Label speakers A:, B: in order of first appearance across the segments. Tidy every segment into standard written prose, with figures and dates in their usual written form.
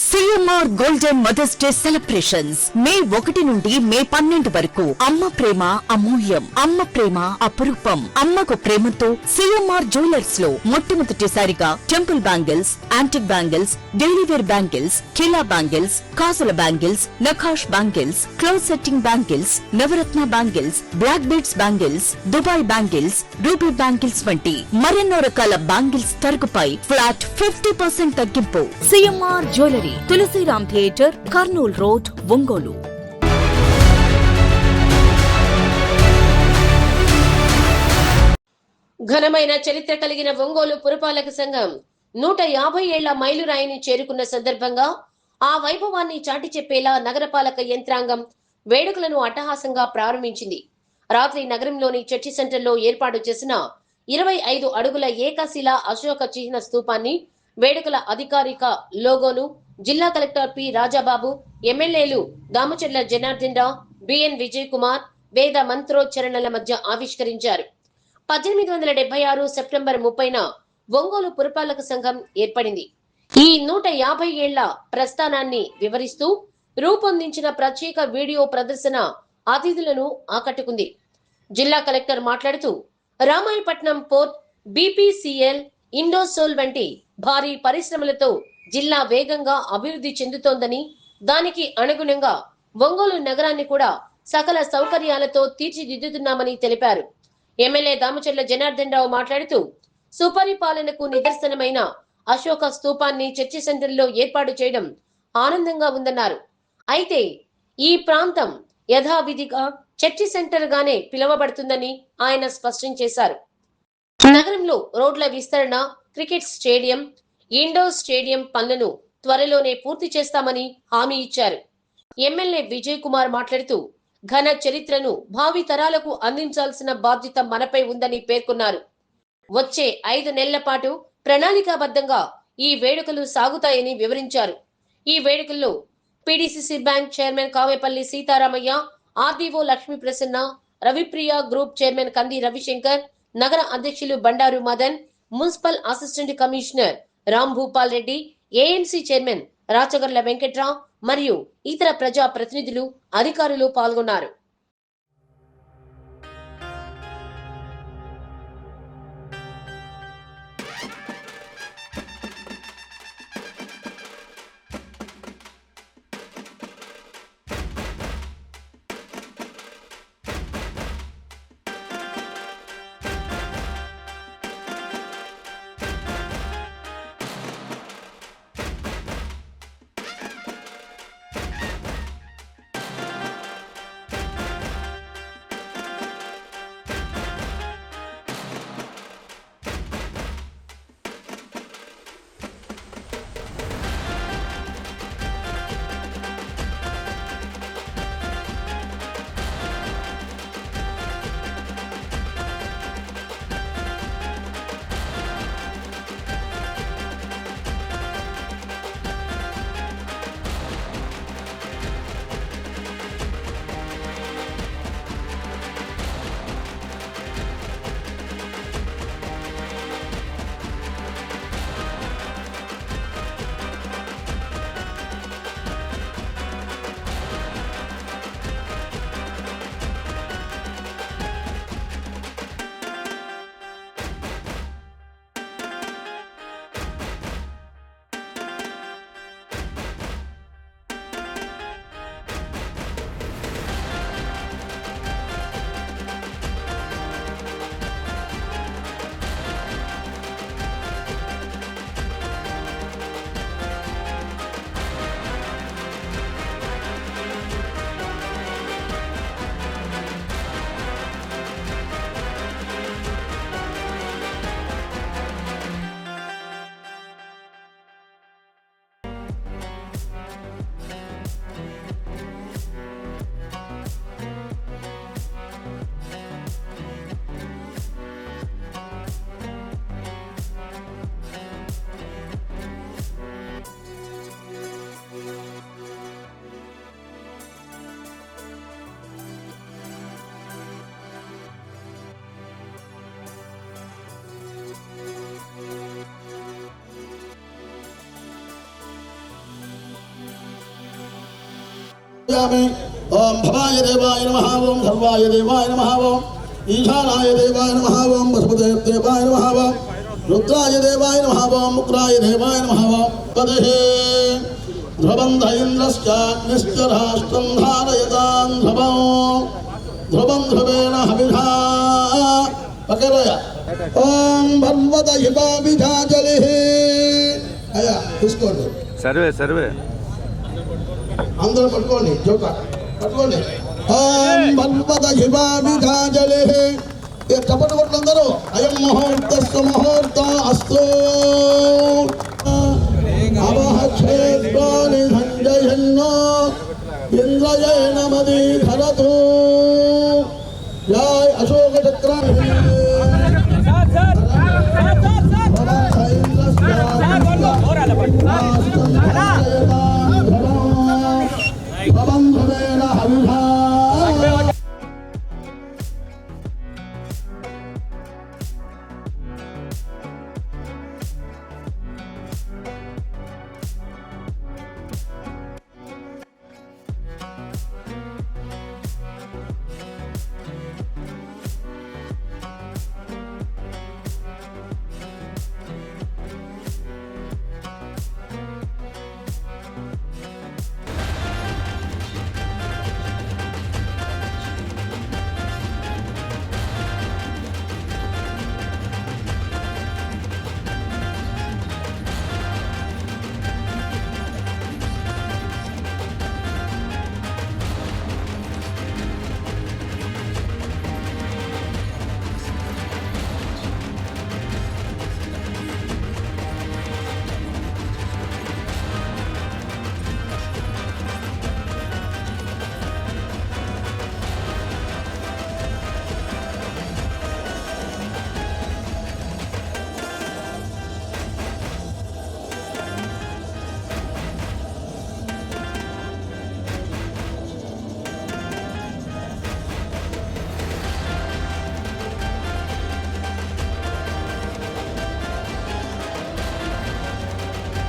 A: CMR golden mother's day celebrations May 1 నుండి మే 12 వరకు. అమ్మ ప్రేమ అమూల్యం, అమ్మ ప్రేమ అపురూపం. అమ్మకు ప్రేమతో సిఎంఆర్ జ్యువెలర్స్ లో మొట్టమొదటిసారిగా temple bangles, antique bangles, daily wear bangles, కిలా బ్యాంగిల్స్, కాసుల బ్యాంగిల్స్, నఖాష్ బ్యాంగిల్స్, క్లోజ్ సెట్టింగ్ బ్యాంగిల్స్, నవరత్న bangles, black beads bangles, Dubai bangles, ruby bangles వంటి మరెన్నో రకాల బ్యాంగిల్స్ తరుగుపై ఫ్లాట్ 50% తగ్గింపు. CMR jewellery, Tulasiram theatre, Kurnool road, Ongole.
B: ఘనమైన చరిత్ర కలిగిన ఒంగోలు పురపాలక సంఘం 150 ఏళ్ల మైలురాయిని చేరుకున్న సందర్భంగా ఆ వైభవాన్ని చాటి చెప్పేలా నగరపాలక యంత్రాంగం వేడుకలను అట్టహాసంగా ప్రారంభించింది. రాత్రి నగరంలోని చర్చి సెంటర్లో ఏర్పాటు చేసిన 25 అడుగుల ఏకశిల అశోక చిహ్న స్తూపాన్ని, వేడుకల అధికారిక లోగోను జిల్లా కలెక్టర్ పి రాజాబాబు, ఎమ్మెల్యేలు దామచర్ల జనార్దన్ రావు, బిఎన్ విజయ్ కుమార్ వేద మంత్రోచ్చరణల మధ్య ఆవిష్కరించారు. 1876 సెప్టెంబర్ 30న ఒంగోలు పురపాలక సంఘం ఏర్పడింది. ఈ 150 ఏళ్ల ప్రస్థానాన్ని వివరిస్తూ రూపొందించిన ప్రత్యేక వీడియో ప్రదర్శన అతిథులను ఆకట్టుకుంది. జిల్లా కలెక్టర్ మాట్లాడుతూ, రామాయపట్నం పోర్ట్, బీపీసీఎల్, ఇండోసోల్ వంటి భారీ పరిశ్రమలతో జిల్లా వేగంగా అభివృద్ధి చెందుతోందని, దానికి అనుగుణంగా ఒంగోలు నగరాన్ని కూడా సకల సౌకర్యాలతో తీర్చిదిద్దుతున్నామని తెలిపారు. ఎమ్మెల్యే దామచర్ల జనార్దన్ రావు మాట్లాడుతూ, సుపరిపాలనకు నిదర్శనమైన అశోక స్తూపాన్ని చర్చి సెంటర్లో ఏర్పాటు చేయడం ఆనందంగా ఉందన్నారు. అయితే ఈ ప్రాంతం యథావిధిగా చర్చి సెంటర్ గానే పిలువబడుతుందని ఆయన స్పష్టం చేశారు. నగరంలో రోడ్ల విస్తరణ, క్రికెట్ స్టేడియం, ఇండోర్ స్టేడియం పనులను త్వరలోనే పూర్తి చేస్తామని హామీ ఇచ్చారు. ఎమ్మెల్యే విజయ్ కుమార్ మాట్లాడుతూ, ఘన చరిత్రను భావి తరాలకు అందించాల్సిన బాధ్యత మనపై ఉందని పేర్కొన్నారు. వచ్చే 5 నెలల పాటు ప్రణాళికాబద్ధంగా ఈ వేడుకలు సాగుతాయని వివరించారు. ఈ వేడుకల్లో PDCC bank chairman Kavepalli Seetharamaiah, RDO Lakshmi Prasanna, Ravipriya group chairman Kandi Ravishankar, నగర అధ్యక్షులు Bandaru Madan, municipal assistant commissioner Ram Bhupal Reddy, AMC chairman Rachagarla Venkatrao మరియు ఇతర ప్రజా ప్రతినిధులు, అధికారులు పాల్గొన్నారు.
C: ओम भवाय देवाय नमः ओम सर्वाय देवाय नमः ओम ईशानाय देवाय नमः ओम वसुदेव देवाय नमः ओम रुद्राय देवाय नमः ओम मुक्राय देवाय नमः ओम पदहे ध्रुवं इन्द्रश्चाग्निश्च राष्ट्रं धारयतां ध्रुवं ध्रुवेण हविषा पकड़या ओम भगवत हिमाभिषाजलिः अया తీసుకోండి
D: సర్వే
C: అందరూ పట్టుకోండి జోక పట్టుకోండి ఓం భగవత హిమాభిషాజలిః ఏ చప్పట్లు కొట్టండి అందరూ అయం ముహూర్తస్సు ముహూర్త అస్తు అవహ క్షేత్రాని సంజయన్నో ఇంద్రయేణ మది ధరతు జయ అశోక చక్రం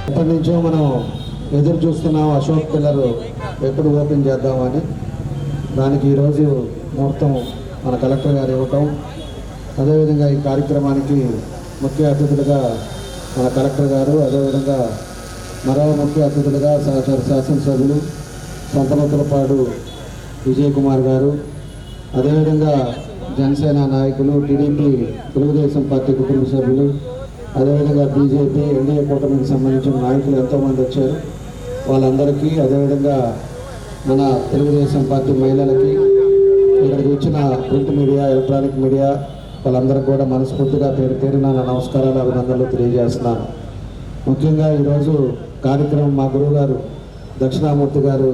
E: ఎప్పటి నుంచో మనం ఎదురు చూస్తున్నాం అశోక్ పిల్లర్ ఎప్పుడు ఓపెన్ చేద్దామని. దానికి ఈరోజు ముహూర్తం మన కలెక్టర్ గారు ఇవ్వటం, అదేవిధంగా ఈ కార్యక్రమానికి ముఖ్య అతిథులుగా మన కలెక్టర్ గారు, అదేవిధంగా మరో ముఖ్య అతిథులుగా సహచర శాసనసభ్యులు సంతనూతలపాడు విజయ్ కుమార్ గారు, అదేవిధంగా జనసేన నాయకులు, టీడీపీ తెలుగుదేశం పార్టీ కుటుంబ సభ్యులు, అదేవిధంగా బీజేపీ ఎన్డీఏ కూటమికి సంబంధించిన నాయకులు ఎంతోమంది వచ్చారు. వాళ్ళందరికీ, అదేవిధంగా మన తెలుగుదేశం పార్టీ మహిళలకి, ఇక్కడికి వచ్చిన ప్రింట్ మీడియా, ఎలక్ట్రానిక్ మీడియా వాళ్ళందరికీ కూడా మనస్ఫూర్తిగా పేరున నమస్కారాలు, అభినందనలు తెలియజేస్తున్నాను. ముఖ్యంగా ఈరోజు కార్యక్రమం మా గురువు గారు దక్షిణామూర్తి గారు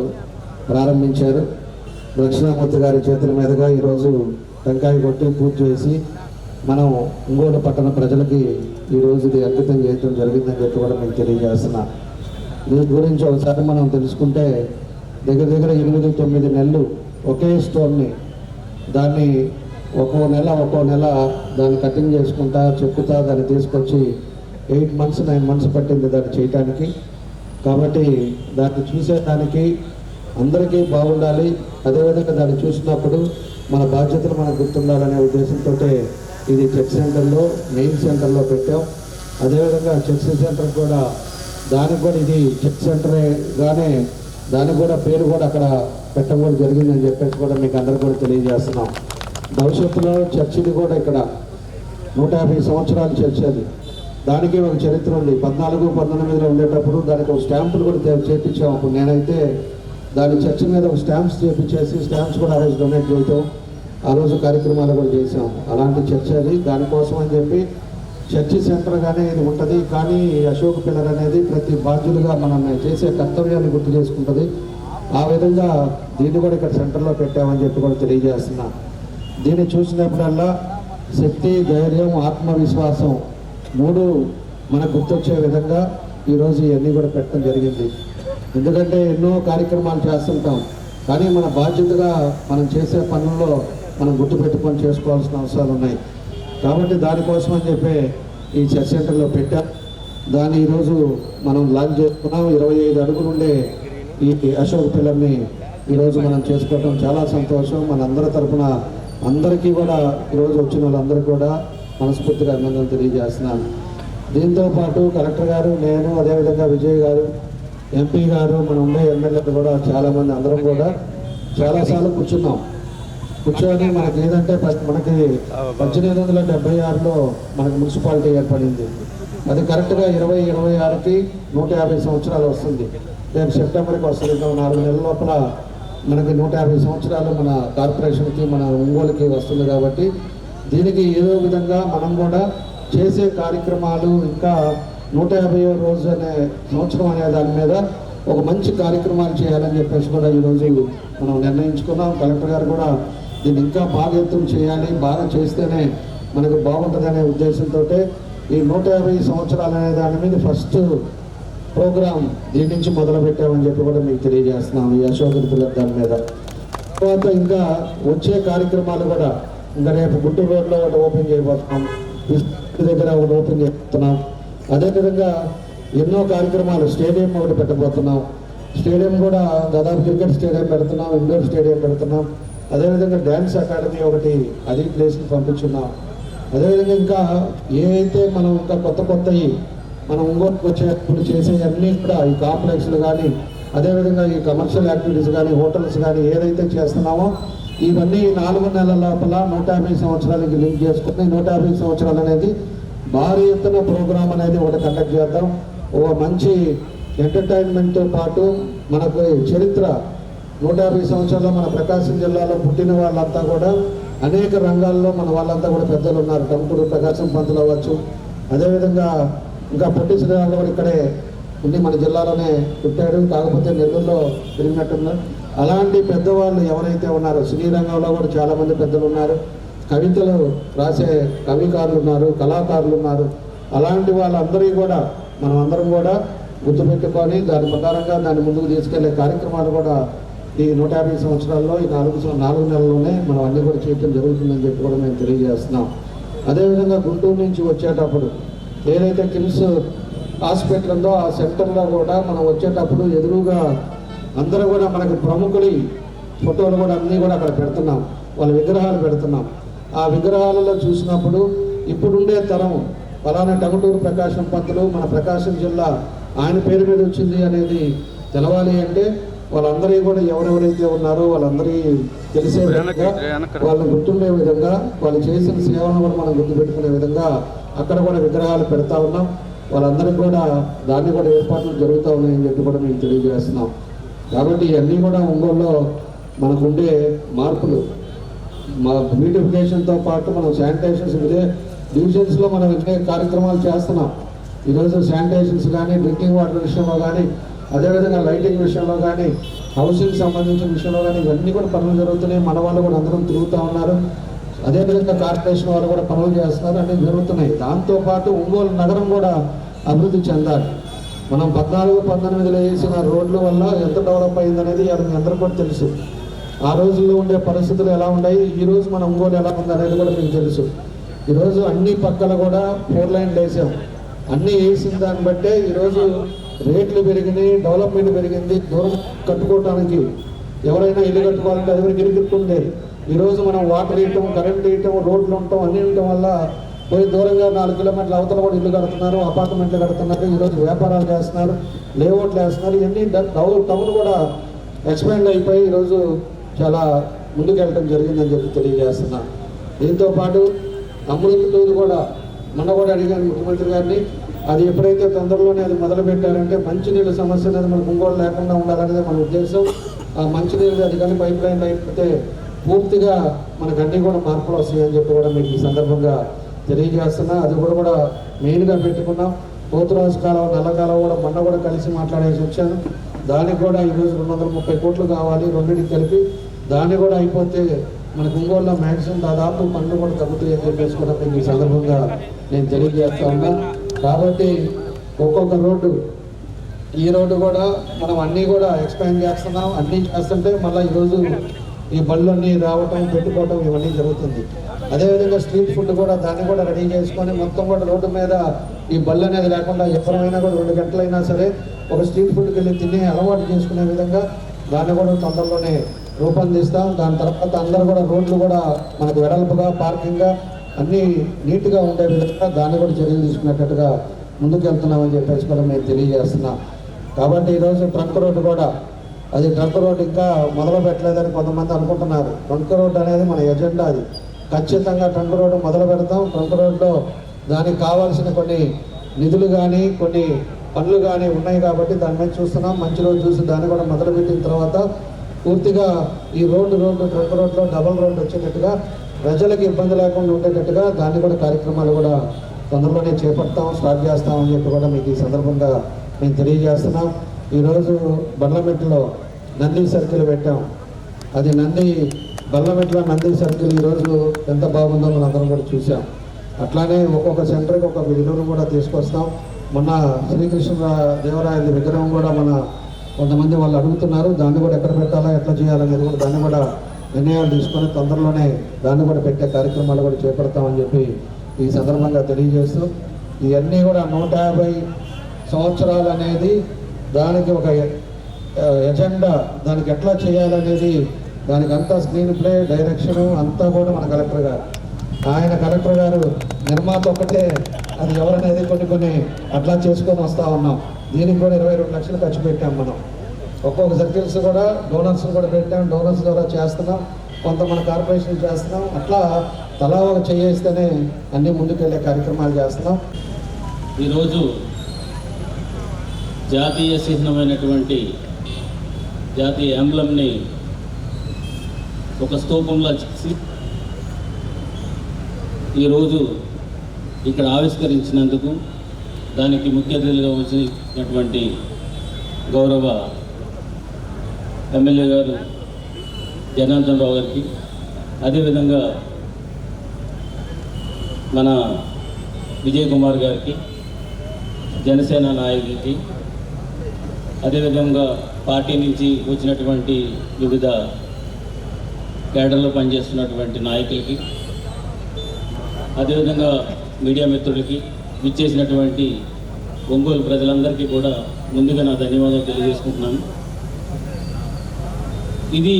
E: ప్రారంభించారు. దక్షిణామూర్తి గారి చేతుల మీదుగా ఈరోజు టెంకాయ కొట్టి పూజ చేసి మనం ఒంగోలు పట్టణ ప్రజలకి ఈరోజు ఇది అంకితం చేయడం జరిగిందని చెప్పి కూడా మీకు తెలియజేస్తున్నా. దీని గురించి ఒకసారి మనం తెలుసుకుంటే దగ్గర 8-9 నెలలు ఒకే స్టోన్ని దాన్ని ఒక్కో నెల దాన్ని కటింగ్ చేసుకుంటా చెక్కుతా దాన్ని తీసుకొచ్చి 8 months 9 months పట్టింది దాన్ని చేయటానికి. కాబట్టి దాన్ని చూసేదానికి అందరికీ బాగుండాలి, అదేవిధంగా దాన్ని చూసినప్పుడు మన బాధ్యతలు మనకు గుర్తుండాలనే ఉద్దేశంతో ఇది చెక్ సెంటర్లో, మెయిన్ సెంటర్లో పెట్టాం. అదేవిధంగా చెక్ సెంటర్ కూడా దానికి కూడా ఇది చెక్ సెంటరేగానే దానికి కూడా పేరు కూడా అక్కడ పెట్టడం కూడా జరిగిందని చెప్పేసి కూడా మీకు అందరూ కూడా తెలియజేస్తున్నాం. భవిష్యత్తులో చర్చిది కూడా ఇక్కడ 150 సంవత్సరాల చర్చి అది. దానికి ఒక చరిత్ర ఉంది. 14-19లో ఉండేటప్పుడు దానికి ఒక స్టాంపులు కూడా చేపించాం. అప్పుడు నేనైతే దాని చర్చి మీద ఒక స్టాంప్స్ చేపించేసి స్టాంప్స్ కూడా ఆ రోజు డొనేట్ చేయటం, ఆ రోజు కార్యక్రమాలు కూడా చేసాం. అలాంటి చర్చ్ అది. దానికోసం అని చెప్పి చర్చి సెంటర్గానే ఇది ఉంటుంది. కానీ అశోక్ పిల్లర్ అనేది ప్రతి బాధ్యులుగా మనం చేసే కర్తవ్యాన్ని గుర్తు చేసుకుంటుంది. ఆ విధంగా దీన్ని కూడా ఇక్కడ సెంటర్లో పెట్టామని చెప్పి కూడా తెలియజేస్తున్నా. దీన్ని చూసినప్పుడల్లా శక్తి, ధైర్యం, ఆత్మవిశ్వాసం 3 మనకు గుర్తొచ్చే విధంగా ఈరోజు ఇవన్నీ కూడా పెట్టడం జరిగింది. ఎందుకంటే ఎన్నో కార్యక్రమాలు చేస్తుంటాం, కానీ మన బాధ్యతగా మనం చేసే పనుల్లో మనం గుర్తుపెట్టుకొని చేసుకోవాల్సిన అవసరాలు ఉన్నాయి. కాబట్టి దానికోసం అని చెప్పి ఈ చర్చ్ సెంటర్లో పెట్టాం. దాన్ని ఈరోజు మనం లాంచ్ చేసుకున్నాం. 25 అడుగులు ఉండే ఈ అశోక్ పిల్లర్ని ఈరోజు మనం చేసుకోవటం చాలా సంతోషం. మనందరి తరఫున అందరికీ కూడా ఈరోజు వచ్చిన వాళ్ళందరికీ కూడా మనస్ఫూర్తిగా అభినందనలు తెలియజేస్తున్నాను. దీంతో పాటు కలెక్టర్ గారు, నేను, అదేవిధంగా విజయ్ గారు, ఎంపీ గారు, మన ఉండే ఎమ్మెల్యేలు కూడా చాలామంది అందరం కూడా చాలాసార్లు కూర్చొని మనకి ఏదంటే మనకి 1876లో మనకి మున్సిపాలిటీ ఏర్పడింది. అది కరెక్ట్గా 2026కి 150 సంవత్సరాలు వస్తుంది. రేపు సెప్టెంబర్కి వస్తుంది. 4 నెలల లోపల మనకి 150 సంవత్సరాలు మన కార్పొరేషన్కి, మన ఒంగోలుకి వస్తుంది. కాబట్టి దీనికి ఏదో విధంగా మనం కూడా చేసే కార్యక్రమాలు ఇంకా 150వ రోజు అనే సంవత్సరం అనే దాని మీద ఒక మంచి కార్యక్రమాలు చేయాలని చెప్పేసి కూడా ఈరోజు మనం నిర్ణయించుకున్నాం. కలెక్టర్ గారు కూడా దీన్ని ఇంకా బాగా ఎత్తున చేయాలి, బాగా చేస్తేనే మనకు బాగుంటుందనే ఉద్దేశంతో ఈ 150 సంవత్సరాలు అనే దాని మీద ఫస్ట్ ప్రోగ్రామ్ దీని నుంచి మొదలు పెట్టామని చెప్పి కూడా మీకు తెలియజేస్తున్నాం. ఈ అశోక్ పిల్లర్ దాని మీద తర్వాత ఇంకా వచ్చే కార్యక్రమాలు కూడా ఇంకా రేపు గుంటూరు రోడ్లో ఒకటి ఓపెన్ చేయబోతున్నాం, దగ్గర ఒకటి ఓపెన్ చేస్తున్నాం. అదేవిధంగా ఎన్నో కార్యక్రమాలు, స్టేడియం ఒకటి పెట్టబోతున్నాం. స్టేడియం కూడా దాదాపు క్రికెట్ స్టేడియం పెడుతున్నాం, ఇండోర్ స్టేడియం పెడుతున్నాం. అదేవిధంగా డ్యాన్స్ అకాడమీ ఒకటి అది ప్లేస్కి పంపించున్నాం. అదేవిధంగా ఇంకా ఏ అయితే మనం ఇంకా కొత్తవి మనం ఒంగోలుకి వచ్చేటప్పుడు చేసే అన్నీ కూడా ఈ కాంప్లెక్స్లు కానీ, అదేవిధంగా ఈ కమర్షియల్ యాక్టివిటీస్ కానీ, హోటల్స్ కానీ ఏదైతే చేస్తున్నామో ఇవన్నీ 4 నెలల లోపల 150 సంవత్సరాలకి లింక్ చేసుకుని 150 సంవత్సరాలు అనేది భారీ ఎత్తున ప్రోగ్రామ్ అనేది ఒకటి కండక్ట్ చేద్దాం. ఒక మంచి ఎంటర్టైన్మెంట్తో పాటు మనకు చరిత్ర 150 సంవత్సరాల్లో మన ప్రకాశం జిల్లాలో పుట్టిన వాళ్ళంతా కూడా అనేక రంగాల్లో మన వాళ్ళంతా కూడా పెద్దలు ఉన్నారు. టంకుడు ప్రకాశం పంతులు అవ్వచ్చు, అదేవిధంగా ఇంకా పొట్టి శ్రీరాములు కూడా ఇక్కడే ఉండి మన జిల్లాలోనే పుట్టాడు, కాకపోతే నెల్లూరులో తిరిగినట్టున్నారు. అలాంటి పెద్దవాళ్ళు ఎవరైతే ఉన్నారో శ్రీరంగంలో కూడా చాలామంది పెద్దలు ఉన్నారు, కవితలు రాసే కవికారులు ఉన్నారు, కళాకారులు ఉన్నారు. అలాంటి వాళ్ళందరికీ కూడా మనం అందరం కూడా గుర్తుపెట్టుకొని దాని ప్రకారంగా దాన్ని ముందుకు తీసుకెళ్లే కార్యక్రమాలు కూడా ఈ 150 సంవత్సరాల్లో ఈ 4 నెలల్లోనే మనం అన్నీ కూడా చేయడం జరుగుతుందని చెప్పి కూడా మేము తెలియజేస్తున్నాం. అదేవిధంగా గుంటూరు నుంచి వచ్చేటప్పుడు ఏదైతే కిమ్స్ హాస్పిటల్ ఉందో ఆ సెంటర్లో కూడా మనం వచ్చేటప్పుడు ఎదురుగా అందరూ కూడా మనకి ప్రముఖులు ఫోటోలు కూడా అన్నీ కూడా అక్కడ పెడుతున్నాం, వాళ్ళ విగ్రహాలు పెడుతున్నాం. ఆ విగ్రహాలలో చూసినప్పుడు ఇప్పుడుండే తరం ఫలానా టంగుటూరు ప్రకాశం పంతులు మన ప్రకాశం జిల్లా ఆయన పేరు మీద వచ్చింది అనేది తెలవాలి అంటే వాళ్ళందరూ కూడా ఎవరెవరైతే ఉన్నారో వాళ్ళందరి తెలిసే విధంగా, వాళ్ళని గుర్తుండే విధంగా, వాళ్ళు చేసిన సేవలను కూడా మనం గుర్తుపెట్టుకునే విధంగా అక్కడ కూడా విగ్రహాలు పెడతా ఉన్నాం. వాళ్ళందరికీ కూడా దాన్ని కూడా ఏర్పాట్లు జరుగుతూ ఉన్నాయని చెప్పి కూడా మేము తెలియజేస్తున్నాం. కాబట్టి ఇవన్నీ కూడా ఒంగోలులో మనకుండే మార్పులు, మా బ్యూటిఫికేషన్తో పాటు మనం శానిటేషన్స్ ఇదే డివిజన్స్లో మనం ఇదే కార్యక్రమాలు చేస్తున్నాం. ఈరోజు శానిటేషన్స్ కానీ, డ్రింకింగ్ వాటర్ విషయంలో కానీ, అదేవిధంగా లైటింగ్ విషయంలో కానీ, హౌసింగ్ సంబంధించిన విషయంలో కానీ ఇవన్నీ కూడా పనులు జరుగుతున్నాయి. మన వాళ్ళు కూడా అందరం తిరుగుతూ ఉన్నారు. అదేవిధంగా కార్పొరేషన్ వాళ్ళు కూడా పనులు చేస్తున్నారు, అన్నీ జరుగుతున్నాయి. దాంతోపాటు ఒంగోలు నగరం కూడా అభివృద్ధి చెందాలి. మనం 14-18లో వేసిన రోడ్ల వల్ల ఎంత డెవలప్ అయిందనేది మీ అందరూ కూడా తెలుసు. ఆ రోజుల్లో ఉండే పరిస్థితులు ఎలా ఉన్నాయి, ఈరోజు మన ఒంగోలు ఎలా ఉంది అనేది కూడా మీకు తెలుసు. ఈరోజు అన్ని పక్కల కూడా 4 లైన్లు వేసాం. అన్నీ వేసిన దాన్ని బట్టే ఈరోజు రేట్లు పెరిగినాయి, డెవలప్మెంట్ పెరిగింది. దూరం కట్టుకోవటానికి ఎవరైనా ఇల్లు కట్టుకోవాలంటే అది వరకు ఇరుక్కుండే. ఈరోజు మనం వాటర్ వేయటం, కరెంట్ వేయటం, రోడ్లు ఉండటం అన్నీ ఉండటం వల్ల పోయి దూరంగా 4 కిలోమీటర్ల అవతల కూడా ఇల్లు కడుతున్నారు, అపార్ట్మెంట్లు కడుతున్నారు. ఈరోజు వ్యాపారాలు చేస్తున్నారు, లేఅవుట్లు వేస్తున్నారు. ఇవన్నీ టౌన్ కూడా ఎక్స్పాండ్ అయిపోయి ఈరోజు చాలా ముందుకెళ్ళటం జరిగిందని చెప్పి తెలియజేస్తున్నా. దీంతోపాటు అమృత్ కూడా మొన్న కూడా అడిగాను ముఖ్యమంత్రి గారిని, అది ఎప్పుడైతే తొందరలోనే అది మొదలు పెట్టారంటే మంచినీళ్ళ సమస్య అనేది మన ఒంగోలు లేకుండా ఉండాలనేది మన ఉద్దేశం. ఆ మంచినీళ్ళు అది కానీ పైప్ లైన్ అయిపోతే పూర్తిగా మనకు అన్నీ కూడా మార్పులు వస్తాయని చెప్పి కూడా మీకు ఈ సందర్భంగా తెలియజేస్తున్నా. అది కూడా మెయిన్గా పెట్టుకున్నాం. పోతురాజు కాలం, నల్లకాలం కూడా మొన్న కూడా కలిసి మాట్లాడేసి వచ్చాను. దానికి కూడా ఈరోజు 230 కోట్లు కావాలి, రెండింటికి కలిపి. దాన్ని కూడా అయిపోతే మనకు ఒంగోలులో మ్యాక్సిమం దాదాపు పనులు కూడా తగ్గుతాయి అని చెప్పేసి కూడా మీకు ఈ సందర్భంగా నేను తెలియజేస్తా ఉన్నా. కాబట్టి ఒక్కొక్క రోడ్డు, ఈ రోడ్డు కూడా మనం అన్నీ కూడా ఎక్స్పాండ్ చేస్తున్నాం. అన్నీ చేస్తుంటే మళ్ళీ ఈరోజు ఈ బళ్ళన్నీ రావటం, పెట్టుకోవటం ఇవన్నీ జరుగుతుంది. అదేవిధంగా స్ట్రీట్ ఫుడ్ కూడా దాన్ని కూడా రెడీ చేసుకొని మొత్తం కూడా రోడ్డు మీద ఈ బళ్ళు అనేది లేకుండా ఎవరైనా కూడా 2 గంటలైనా సరే ఒక స్ట్రీట్ ఫుడ్కి వెళ్ళి తినే అలవాటు చేసుకునే విధంగా దాన్ని కూడా తొందరలోనే రూపొందిస్తాం. దాని తర్వాత అందరూ కూడా రోడ్లు కూడా మనకు వెడల్పుగా పార్కింగ్గా అన్నీ నీట్గా ఉండే విధంగా దాన్ని కూడా చర్యలు తీసుకునేటట్టుగా ముందుకు వెళ్తున్నామని చెప్పేసి కూడా మేము తెలియజేస్తున్నాం. కాబట్టి ఈరోజు ట్రంక్ రోడ్డు కూడా అది ట్రంక్ రోడ్డు ఇంకా మొదలు పెట్టలేదని కొంతమంది అనుకుంటున్నారు. ట్రంక్ రోడ్డు అనేది మన ఎజెండా. అది ఖచ్చితంగా ట్రంక్ రోడ్డు మొదలు పెడతాం. ట్రంక్ రోడ్లో దానికి కావాల్సిన కొన్ని నిధులు కానీ కొన్ని పనులు కానీ ఉన్నాయి కాబట్టి దాని మీద చూస్తున్నాం. మంచి రోజు చూసి దాన్ని కూడా మొదలుపెట్టిన తర్వాత పూర్తిగా ఈ రోడ్డు ట్రంక్ రోడ్లో డబల్ రోడ్డు వచ్చేటట్టుగా ప్రజలకు ఇబ్బంది లేకుండా ఉండేటట్టుగా దాన్ని కూడా కార్యక్రమాలు కూడా తొందరలోనే చేపడతాం, స్టార్ట్ చేస్తామని చెప్పి కూడా మీకు ఈ సందర్భంగా మేము తెలియజేస్తున్నాం. ఈరోజు బండ్లమెట్లో నంది సర్కిల్ పెట్టాం. అది బండ్లమెట్లో నంది సర్కిల్ ఈరోజు ఎంత బాగుందో మనం అందరం కూడా చూసాం. అట్లానే ఒక్కొక్క సెంటర్కి ఒక విలువను కూడా తీసుకొస్తాం. మొన్న శ్రీకృష్ణ దేవరాయల విగ్రహం కూడా కొంతమంది వాళ్ళు అడుగుతున్నారు. దాన్ని కూడా ఎక్కడ పెట్టాలా, ఎట్లా చేయాలనేది కూడా దాన్ని కూడా నిర్ణయాలు తీసుకొని తొందరలోనే దాన్ని కూడా పెట్టే కార్యక్రమాలు కూడా చేపడతామని చెప్పి ఈ సందర్భంగా తెలియజేస్తూ, ఇవన్నీ కూడా 150 సంవత్సరాలు అనేది దానికి ఒక ఎజెండా, దానికి ఎట్లా చేయాలనేది దానికి అంతా స్క్రీన్ ప్లే డైరెక్షను అంతా కూడా మన కలెక్టర్ గారు నిర్మాత ఒక్కటే, అది ఎవరనేది కొన్ని అట్లా చేసుకొని వస్తూ ఉన్నాం. దీనికి కూడా 22 లక్షలు ఖర్చు పెట్టాం మనం. ఒక్కొక్క సర్కిల్స్ కూడా డోనర్స్ కూడా పెట్టాం. డోనర్స్ ద్వారా చేస్తున్నాం, కొంత మన కార్పొరేషన్ చేస్తున్నాం. అట్లా తలా ఒక చేస్తేనే అన్నీ ముందుకెళ్ళే కార్యక్రమాలు చేస్తున్నాం.
D: ఈరోజు జాతీయ చిహ్నమైనటువంటి జాతీయ ఎంబ్లంని ఒక స్తూపంలో చేసి ఈరోజు ఇక్కడ ఆవిష్కరించినందుకు దానికి ముఖ్య అతిథిగా వచ్చినటువంటి గౌరవ ఎమ్మెల్యే గారు జనార్దన్ రావు గారికి, అదేవిధంగా మన విజయ్ కుమార్ గారికి, జనసేన నాయకుడికి, అదేవిధంగా పార్టీ నుంచి వచ్చినటువంటి వివిధ కేడర్లో పనిచేస్తున్నటువంటి నాయకులకి, అదేవిధంగా మీడియా మిత్రులకి, విచ్చేసినటువంటి ఒంగోలు ప్రజలందరికీ కూడా ముందుగా నా ధన్యవాదాలు తెలియజేసుకుంటున్నాను. ఇది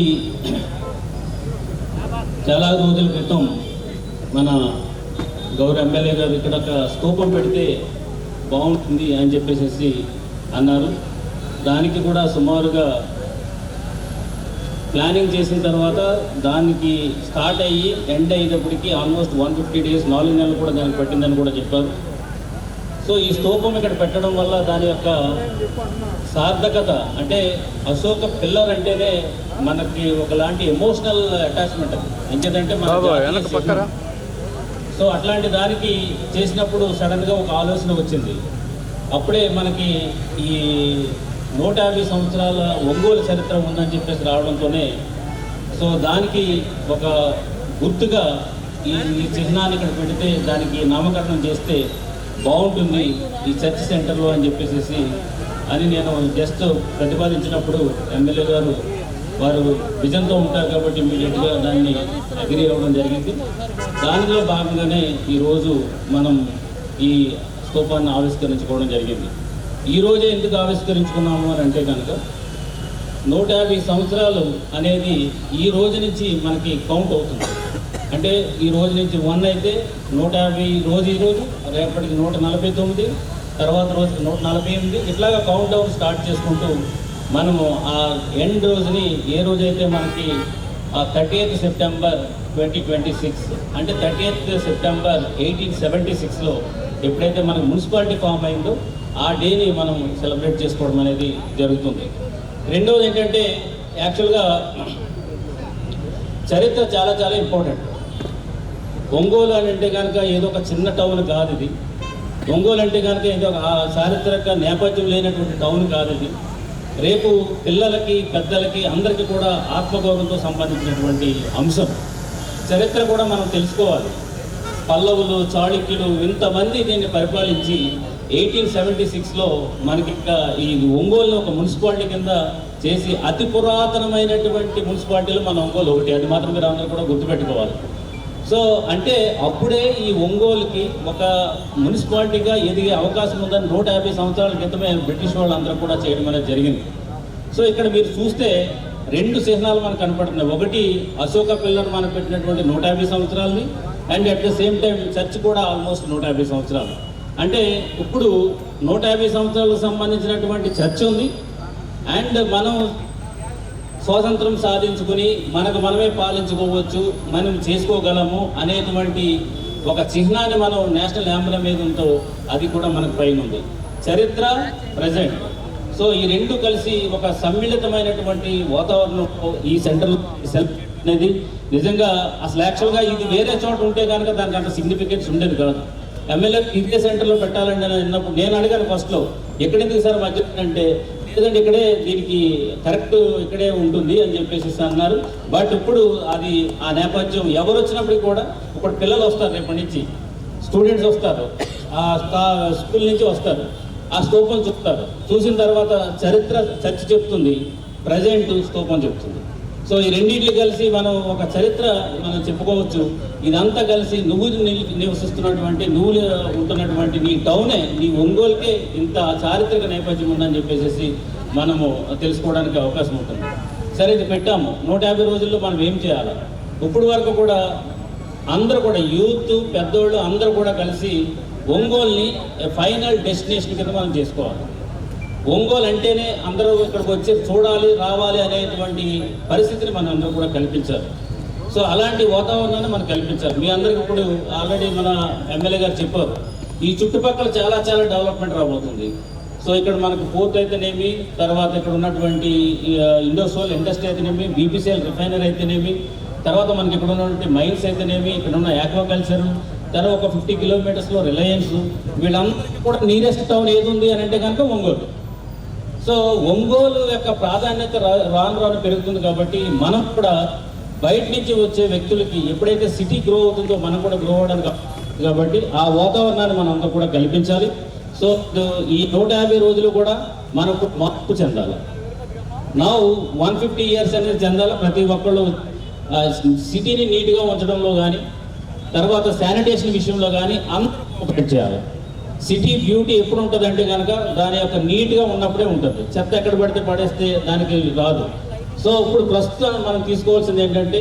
D: చాలా రోజుల క్రితం మన గౌరవ ఎమ్మెల్యే గారు ఇక్కడ ఒక స్తూపం పెడితే బాగుంటుంది అని చెప్పేసి అన్నారు. దానికి కూడా సుమారుగా ప్లానింగ్ చేసిన తర్వాత దానికి స్టార్ట్ అయ్యి ఎండ్ అయ్యేటప్పటికి ఆల్మోస్ట్ 150 డేస్, 4 నెలలు కూడా దానికి పట్టిందని కూడా చెప్పారు. సో ఈ స్తూపం ఇక్కడ పెట్టడం వల్ల దాని యొక్క సార్థకత అంటే అశోక పిల్లర్ అంటేనే మనకి ఒకలాంటి ఎమోషనల్ అటాచ్మెంట్ అది. ఎందుకంటే మన సో అట్లాంటి దానికి చేసినప్పుడు సడన్గా ఒక ఆలోచన వచ్చింది. అప్పుడే మనకి ఈ 150 సంవత్సరాల ఒంగోలు చరిత్ర ఉందని చెప్పేసి రావడంతోనే సో దానికి ఒక గుర్తుగా ఈ చిహ్నాన్ని ఇక్కడ పెడితే దానికి నామకరణం చేస్తే బాగుంటుంది ఈ చర్చ్ సెంటర్లో అని చెప్పేసి అని నేను జస్ట్ ప్రతిపాదించినప్పుడు ఎమ్మెల్యే గారు వారు విజన్తో ఉంటారు కాబట్టి ఇమీడియట్గా దాన్ని అగ్రీ అవ్వడం జరిగింది. దానిలో భాగంగానే ఈరోజు మనం ఈ స్తూపాన్ని ఆవిష్కరించుకోవడం జరిగింది. ఈరోజే ఎందుకు ఆవిష్కరించుకున్నాము అని అంటే కనుక 150 సంవత్సరాలు అనేది ఈ రోజు నుంచి మనకి కౌంట్ అవుతుంది. అంటే ఈ రోజు నుంచి 1 అయితే 150 రోజు ఈరోజు, రేపటికి 149, తర్వాత రోజుకి 148, ఇట్లాగా కౌంట్ డౌన్ స్టార్ట్ చేసుకుంటూ మనము ఆ ఎండ్ రోజుని ఏ రోజైతే మనకి 30th సెప్టెంబర్ 2026 అంటే 30th సెప్టెంబర్ 1876లో ఎప్పుడైతే మనకు మున్సిపాలిటీ ఫామ్ అయిందో ఆ డేని మనం సెలబ్రేట్ చేసుకోవడం అనేది జరుగుతుంది. రెండవది ఏంటంటే యాక్చువల్గా చరిత్ర చాలా చాలా ఇంపార్టెంట్. ఒంగోలు అని అంటే కనుక ఏదో ఒక చిన్న టౌన్ కాదు ఇది. ఒంగోలు అంటే కనుక ఏదో ఒక చారిత్రక నేపథ్యం లేనటువంటి టౌన్ కాదు ఇది. రేపు పిల్లలకి, పెద్దలకి, అందరికీ కూడా ఆత్మగౌరవంతో సంబంధించినటువంటి అంశం. చరిత్ర కూడా మనం తెలుసుకోవాలి. పల్లవులు, చాళుక్యులు ఇంతమంది దీన్ని పరిపాలించి 1876లో మనకి ఇంకా ఈ ఒంగోలులో ఒక మున్సిపాలిటీ కింద చేసి అతి పురాతనమైనటువంటి మున్సిపాలిటీలు మన ఒంగోలు ఒకటి. అది మాత్రం మీరు అందరూ కూడా గుర్తుపెట్టుకోవాలి. సో అంటే అప్పుడే ఈ ఒంగోలుకి ఒక మున్సిపాలిటీగా ఎదిగే అవకాశం ఉందని 150 సంవత్సరాల క్రితమే బ్రిటిష్ వాళ్ళందరూ కూడా చేయడం అనేది జరిగింది. సో ఇక్కడ మీరు చూస్తే 2 చిహ్నాలు మనకు కనపడుతున్నాయి. ఒకటి అశోక పిల్లర్ మనకు పెట్టినటువంటి 150 సంవత్సరాలని, and at the same time church కూడా ఆల్మోస్ట్ 150 సంవత్సరాలు. అంటే ఇప్పుడు 150 సంవత్సరాలకు సంబంధించినటువంటి చర్చ్ ఉంది, అండ్ మనం స్వాతంత్రం సాధించుకుని మనకు మనమే పాలించుకోవచ్చు, మనం చేసుకోగలము అనేటువంటి ఒక చిహ్నాన్ని మనం నేషనల్ యాంబ్లెం మీద ఉందో అది కూడా మనకు పైన ఉంది. చరిత్ర, ప్రజెంట్, సో ఈ 2 కలిసి ఒక సమ్మిళితమైనటువంటి వాతావరణం ఈ సెంటర్ సెల్ఫ్ అనేది నిజంగా అసలు యాక్చువల్గా ఇది వేరే చోట ఉంటే కనుక దానికి అంత సిగ్నిఫికెన్స్ ఉండేది కాదు. ఎమ్మెల్యే ఇదే సెంటర్లో పెట్టాలండి అని అన్నప్పుడు నేను అడిగాను ఫస్ట్లో, ఎక్కడెందుకు సార్ మధ్య అంటే లేదంటే ఇక్కడే దీనికి కరెక్ట్ ఇక్కడే ఉంటుంది అని చెప్పేసి అన్నారు. బట్ ఇప్పుడు అది ఆ నేపథ్యం ఎవరు వచ్చినప్పటికీ కూడా ఇప్పుడు పిల్లలు వస్తారు, రేపటి నుంచి స్టూడెంట్స్ వస్తారు, ఆ స్కూల్ నుంచి వస్తారు, ఆ స్తూపం చూస్తారు, చూసిన తర్వాత చర్చ్ చెప్తుంది, ప్రజెంట్ స్తూపం చెప్తుంది. సో ఈ రెండింటిని కలిసి మనం ఒక చరిత్ర మనం చెప్పుకోవచ్చు. ఇదంతా కలిసి నువ్వు నివసిస్తున్నటువంటి, నువ్వు ఉంటున్నటువంటి నీ టౌనే, నీ ఒంగోలుకే ఇంత చారిత్రక నేపథ్యం ఉందని చెప్పేసి మనము తెలుసుకోవడానికి అవకాశం ఉంటుంది. సరే, ఇది పెట్టాము, 150 రోజుల్లో మనం ఏం చేయాలి? ఇప్పుడు వరకు కూడా అందరూ కూడా యూత్, పెద్దోళ్ళు అందరూ కూడా కలిసి ఒంగోలుని ఫైనల్ డెస్టినేషన్ కింద మనం చేసుకోవాలి. ఒంగోలు అంటేనే అందరూ ఇక్కడికి వచ్చి చూడాలి, రావాలి అనేటువంటి పరిస్థితిని మనం అందరూ కూడా కల్పించాలి. సో అలాంటి వాతావరణాన్ని మనం కల్పించాలి. మీ అందరికి ఇప్పుడు ఆల్రెడీ మన ఎమ్మెల్యే గారు చెప్పారు, ఈ చుట్టుపక్కల చాలా చాలా డెవలప్మెంట్ రాబోతుంది. సో ఇక్కడ మనకు పోర్ట్ అయితేనేమి, తర్వాత ఇక్కడ ఉన్నటువంటి ఇండోసోల్ ఇండస్ట్రీ అయితేనేమి, బీపీసీఎల్ రిఫైనరీ అయితేనేమి, తర్వాత మనకి ఇక్కడ ఉన్నటువంటి మైన్స్ అయితేనేమి, ఇక్కడ ఉన్న ఆక్వాకల్చర్, తర్వాత ఒక 50 కిలోమీటర్స్లో రిలయన్స్, వీళ్ళందరూ కూడా నియరెస్ట్ టౌన్ ఏది ఉంది అని అంటే కనుక ఒంగోలు. సో ఒంగోలు యొక్క ప్రాధాన్యత రాను రాను పెరుగుతుంది. కాబట్టి మనం కూడా బయట నుంచి వచ్చే వ్యక్తులకి ఎప్పుడైతే సిటీ గ్రో అవుతుందో మనం కూడా గ్రో అవ్వడానికి, కాబట్టి ఆ వాతావరణాన్ని మనం అంతా కూడా కల్పించాలి. సో ఈ 150 రోజులు కూడా మనకు మార్పు చెందాలి. నా 150 ఇయర్స్ అనేది చెందాలి. ప్రతి ఒక్కళ్ళు సిటీని నీట్గా ఉంచడంలో కానీ, తర్వాత శానిటేషన్ విషయంలో కానీ అందరూ చేయాలి. సిటీ బ్యూటీ ఎప్పుడు ఉంటుంది అంటే కనుక దాని యొక్క నీట్గా ఉన్నప్పుడే ఉంటుంది. చెత్త ఎక్కడ పడితే పడేస్తే దానికి రాదు. సో ఇప్పుడు ప్రస్తుతం మనం తీసుకోవాల్సింది ఏంటంటే,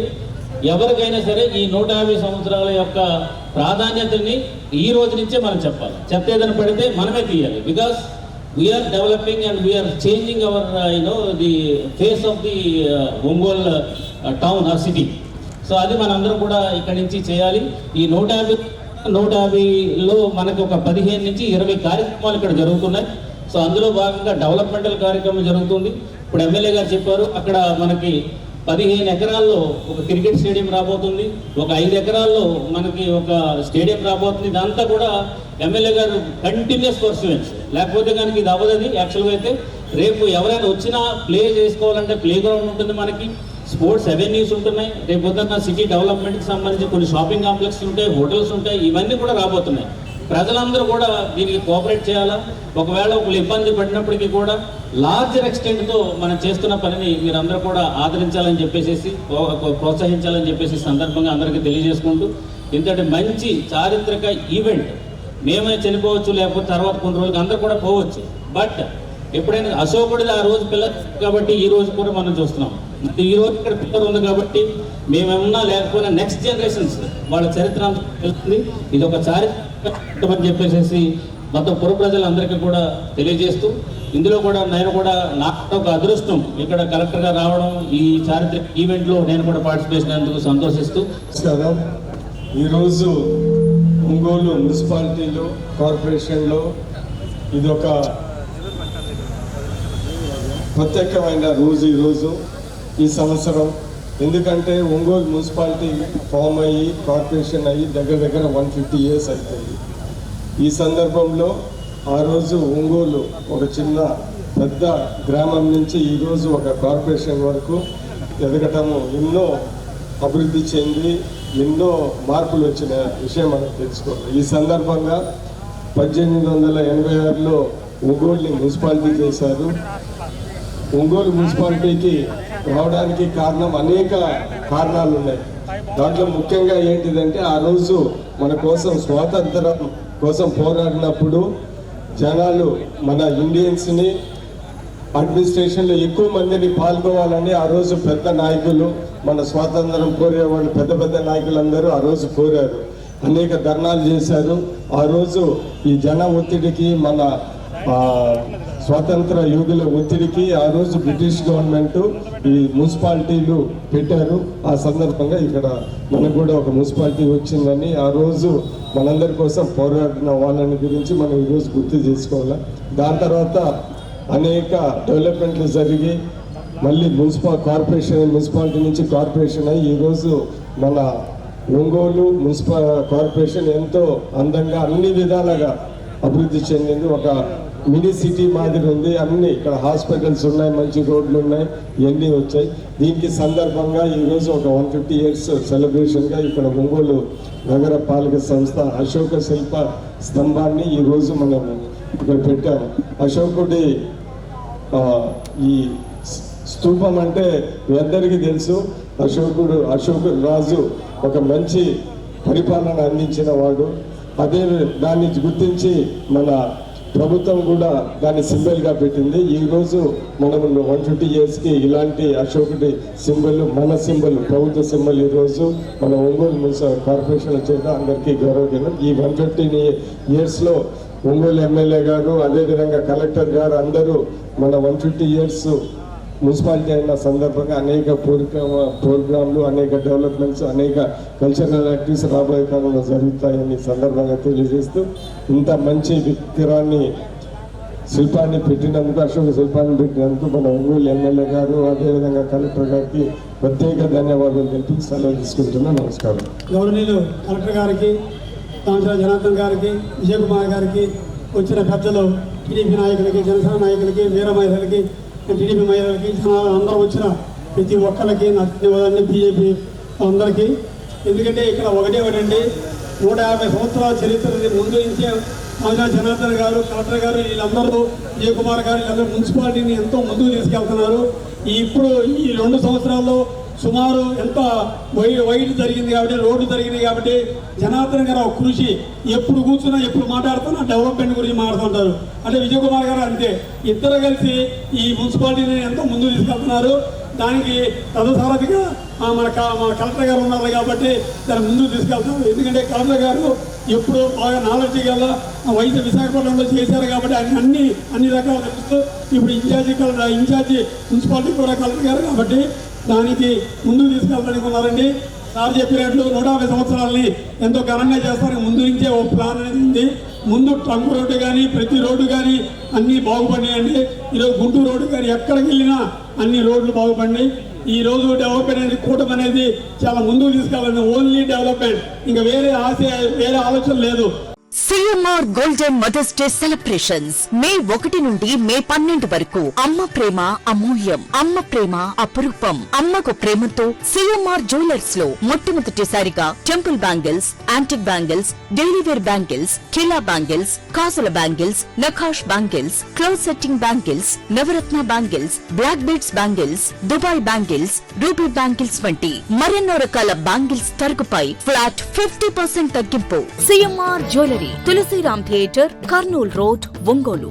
D: ఎవరికైనా సరే ఈ 150 సంవత్సరాల యొక్క ప్రాధాన్యతని ఈ రోజు నుంచే మనం చెప్పాలి. చెత్త ఏదైనా పడితే మనమే తీయాలి. Because we are developing and we are changing our the face of the Ongole town or city. So అది మనందరం కూడా ఇక్కడి నుంచి చేయాలి. ఈ 150లో మనకు ఒక 15 నుంచి 20 కార్యక్రమాలు ఇక్కడ జరుగుతున్నాయి. సో అందులో భాగంగా డెవలప్మెంటల్ కార్యక్రమం జరుగుతుంది. ఇప్పుడు ఎమ్మెల్యే గారు చెప్పారు, అక్కడ మనకి 15 ఎకరాల్లో ఒక క్రికెట్ స్టేడియం రాబోతుంది, ఒక 5 ఎకరాల్లో మనకి ఒక స్టేడియం రాబోతుంది. ఇదంతా కూడా ఎమ్మెల్యే గారు కంటిన్యూస్ పర్సూయెన్స్, లేకపోతే కనుక ఇది అవ్వదు. యాక్చువల్గా అయితే రేపు ఎవరైనా వచ్చినా ప్లే చేసుకోవాలంటే ప్లే గ్రౌండ్ ఉంటుంది, మనకి స్పోర్ట్స్ అవెన్యూస్ ఉంటున్నాయి, రేపు పొద్దున్న సిటీ డెవలప్మెంట్కి సంబంధించి కొన్ని షాపింగ్ కాంప్లెక్స్ ఉంటాయి, హోటల్స్ ఉంటాయి, ఇవన్నీ కూడా రాబోతున్నాయి. ప్రజలందరూ కూడా దీనికి కోఆపరేట్ చేయాలా. ఒకవేళ ఒకళ్ళు ఇబ్బంది పడినప్పటికీ కూడా లార్జర్ ఎక్స్టెంట్తో మనం చేస్తున్న పనిని మీరందరూ కూడా ఆదరించాలని చెప్పేసి, ప్రోత్సహించాలని చెప్పేసి సందర్భంగా అందరికీ తెలియజేసుకుంటూ, ఇంతటి మంచి చారిత్రక ఈవెంట్ మేమే చనిపోవచ్చు, లేకపోతే తర్వాత కొన్ని రోజులకి అందరూ కూడా పోవచ్చు. బట్ ఎప్పుడైనా అశోకుడిది ఆ రోజు పిల్లలు కాబట్టి ఈ రోజు కూడా మనం చూస్తున్నాం. ఈ రోజు ఇక్కడ పిల్లలు ఉంది కాబట్టి మేమేమన్నా లేకపోయినా నెక్స్ట్ జనరేషన్స్ వాళ్ళ చరిత్ర తెలుస్తుంది. ఇది ఒక చారిత్రక అని చెప్పేసి మొత్తం పుర ప్రజలందరికీ కూడా తెలియజేస్తూ, ఇందులో కూడా నేను కూడా నాకు ఒక అదృష్టం ఇక్కడ కలెక్టర్గా రావడం, ఈ చారిత్రక ఈవెంట్లో నేను కూడా పార్టిసిపేట్ అయినందుకు సంతోషిస్తూ.
F: నమస్కారం. ఈరోజు ఒంగోలు మున్సిపాలిటీలో, కార్పొరేషన్లో ఇది ఒక ప్రత్యేకమైన రోజు ఈరోజు, ఈ సంవత్సరం. ఎందుకంటే ఒంగోలు మున్సిపాలిటీ ఫామ్ అయ్యి, కార్పొరేషన్ అయ్యి దగ్గర 150 ఇయర్స్ అవుతుంది. ఈ సందర్భంలో ఆ రోజు ఒంగోలు ఒక చిన్న పెద్ద గ్రామం నుంచి ఈరోజు ఒక కార్పొరేషన్ వరకు ఎదగటము, ఎన్నో అభివృద్ధి చెంది ఎన్నో మార్పులు వచ్చిన విషయం మనం తెలుసుకోవాలి. ఈ సందర్భంగా 1886లో ఒంగోలుని మున్సిపాలిటీ చేశారు. ఒంగోలు మున్సిపాలిటీకి రావడానికి కారణం అనేక కారణాలు ఉన్నాయి. దాంట్లో ముఖ్యంగా ఏంటిదంటే, ఆ రోజు మన కోసం స్వాతంత్రం కోసం పోరాడినప్పుడు జనాలు మన ఇండియన్స్ని అడ్మినిస్ట్రేషన్లో ఎక్కువ మందిని పాల్గొవాలని ఆ రోజు పెద్ద నాయకులు, మన స్వాతంత్రం కోరే వాళ్ళు పెద్ద పెద్ద నాయకులందరూ ఆ రోజు కోరారు. అనేక ధర్నాలు చేశారు. ఆ రోజు ఈ జన ఒత్తిడికి, మన స్వాతంత్ర యోధుల ఒత్తిడికి ఆ రోజు బ్రిటిష్ గవర్నమెంట్ ఈ మున్సిపాలిటీలు పెట్టారు. ఆ సందర్భంగా ఇక్కడ మనకు కూడా ఒక మున్సిపాలిటీ వచ్చిందని, ఆ రోజు మనందరి కోసం పోరాడిన వాళ్ళని గురించి మనం ఈరోజు గుర్తు చేసుకోవాలి. దాని తర్వాత అనేక డెవలప్మెంట్లు జరిగి మళ్ళీ మున్సిపాలిటీ నుంచి కార్పొరేషన్ అయ్యి ఈరోజు మన ఒంగోలు కార్పొరేషన్ ఎంతో అందంగా అన్ని విధాలుగా అభివృద్ధి చెందింది. ఒక మినీ సిటీ మాదిరి ఉంది. అన్ని ఇక్కడ హాస్పిటల్స్ ఉన్నాయి, మంచి రోడ్లు ఉన్నాయి, ఇవన్నీ వచ్చాయి. దీనికి సందర్భంగా ఈరోజు ఒక 150 years సెలబ్రేషన్గా ఇక్కడ ఒంగోలు నగర పాలక సంస్థ అశోక శిల్ప స్తంభాన్ని ఈరోజు మనం ఇక్కడ పెట్టాము. అశోకుడి ఈ స్తూపం అంటే మీ అందరికీ తెలుసు. అశోక రాజు ఒక మంచి పరిపాలన అందించిన వాడు. అదే దాన్ని గుర్తించి మన ప్రభుత్వం కూడా దాన్ని సింబల్గా పెట్టింది. ఈరోజు మనం 150 yearsకి ఇలాంటి అశోకుడి సింబల్, మన సింబల్, ప్రభుత్వ సింబల్ ఈరోజు మన ఒంగోలు మున్సిపల్ కార్పొరేషన్ చేత అందరికీ గౌరవదినం. ఈ 150 yearsలో ఒంగోలు ఎమ్మెల్యే గారు, అదేవిధంగా కలెక్టర్ గారు అందరూ మన 150 years మున్సిపాలిటీ అయిన సందర్భంగా అనేక ప్రోగ్రాంలు, అనేక డెవలప్మెంట్స్, అనేక కల్చరల్ యాక్టివిటీస్ రాబోయే కాలంలో జరుగుతాయని సందర్భంగా తెలియజేస్తూ, ఇంత మంచి శిల్పాన్ని పెట్టినందుకు, అశోక శిల్పాన్ని పెట్టినందుకు మన ఒంగోలు ఎమ్మెల్యే గారు, అదేవిధంగా కలెక్టర్ గారికి ప్రత్యేక ధన్యవాదాలు తెలిపి సెలవు తీసుకుంటున్నాను. నమస్కారం.
G: గౌరవనీయులు కలెక్టర్ గారికి, దామచర్ల జనార్దన్ గారికి, విజయ్ కుమార్ గారికి, వచ్చిన పెద్దలు, టీడీపీ నాయకులకి, జనసేన నాయకులకి, వీర మహిళలకి, టీడీపీ మహిళలకి, అందరూ వచ్చిన ప్రతి ఒక్కరికి నా ధన్యవాదాలు. బీజేపీ అందరికీ. ఎందుకంటే ఇక్కడ ఒకటండి, 150 సంవత్సరాల చరిత్రని ముందు నుంచే జనార్దన్ గారు, కలెక్టర్ గారు, వీళ్ళందరూ, విజయ్ కుమార్ గారు, వీళ్ళందరూ మున్సిపాలిటీని ఎంతో ముందుకు తీసుకెళ్తున్నారు. ఇప్పుడు ఈ 2 సంవత్సరాల్లో సుమారు ఎంత వైడ్ జరిగింది కాబట్టి, రోడ్డు జరిగింది కాబట్టి, జనార్దన్ గారు కృషి ఎప్పుడు కూర్చున్నా, ఎప్పుడు మాట్లాడుతున్నా డెవలప్మెంట్ గురించి మాట్లాడుతుంటారు. అంటే విజయ్ కుమార్ గారు అంతే. ఇద్దరు కలిసి ఈ మున్సిపాలిటీని ఎంతో ముందుకు తీసుకెళ్తున్నారు. దానికి తదసారథిగా మన కలెక్టర్ గారు ఉన్నారు కాబట్టి దాన్ని ముందుకు తీసుకెళ్తాం. ఎందుకంటే కలెక్టర్ గారు ఎప్పుడు బాగా నాలెడ్జ్ గల వైద్య విశాఖపట్నంలో చేశారు కాబట్టి ఆయన అన్ని రకాలు తెలుస్తూ ఇప్పుడు ఇన్ఛార్జి మున్సిపాలిటీ కూడా కలెక్టర్ గారు కాబట్టి దానికి ముందుకు తీసుకెళ్ళడానికి ఉన్నారండి. సార్ చెప్పినట్లు 150 సంవత్సరాలని ఎంతో ఘనంగా చేస్తారు. ముందు నుంచే ఓ ప్లాన్ అనేది ఉంది. ముందు ట్రంక్ రోడ్డు కానీ, ప్రతి రోడ్డు కానీ అన్నీ బాగుపడినాయండి. ఈరోజు గుంటూరు రోడ్డు కానీ ఎక్కడికి వెళ్ళినా అన్ని రోడ్లు బాగుపడినాయి. ఈ రోజు డెవలప్మెంట్ అనేది, కూటమి అనేది చాలా ముందుకు తీసుకెళ్ళాలి. ఓన్లీ డెవలప్మెంట్, ఇంకా వేరే ఆలోచన లేదు.
A: CMR golden mother's day celebrations May 1 నుండి మే 12 వరకు. అమ్మ ప్రేమ అమూల్యం, అమ్మ ప్రేమ అపురూపం. అమ్మకు ప్రేమతో సిఎంఆర్ జ్యువెలర్స్ లో మొట్టమొదటిసారిగా temple bangles, antique bangles, daily wear bangles, కిలా బ్యాంగిల్స్, కాసుల బ్యాంగిల్స్, నఖాష్ బ్యాంగిల్స్, క్లోజ్ సెట్టింగ్ బ్యాంగిల్స్, నవరత్న bangles, black beads bangles, Dubai bangles, ruby bangles వంటి మరెన్నో రకాల బ్యాంగిల్స్ తరుగుపై ఫ్లాట్ 50% తగ్గింపు. CMR jewellery, Tulasiram theatre, Kurnool road, Ongole.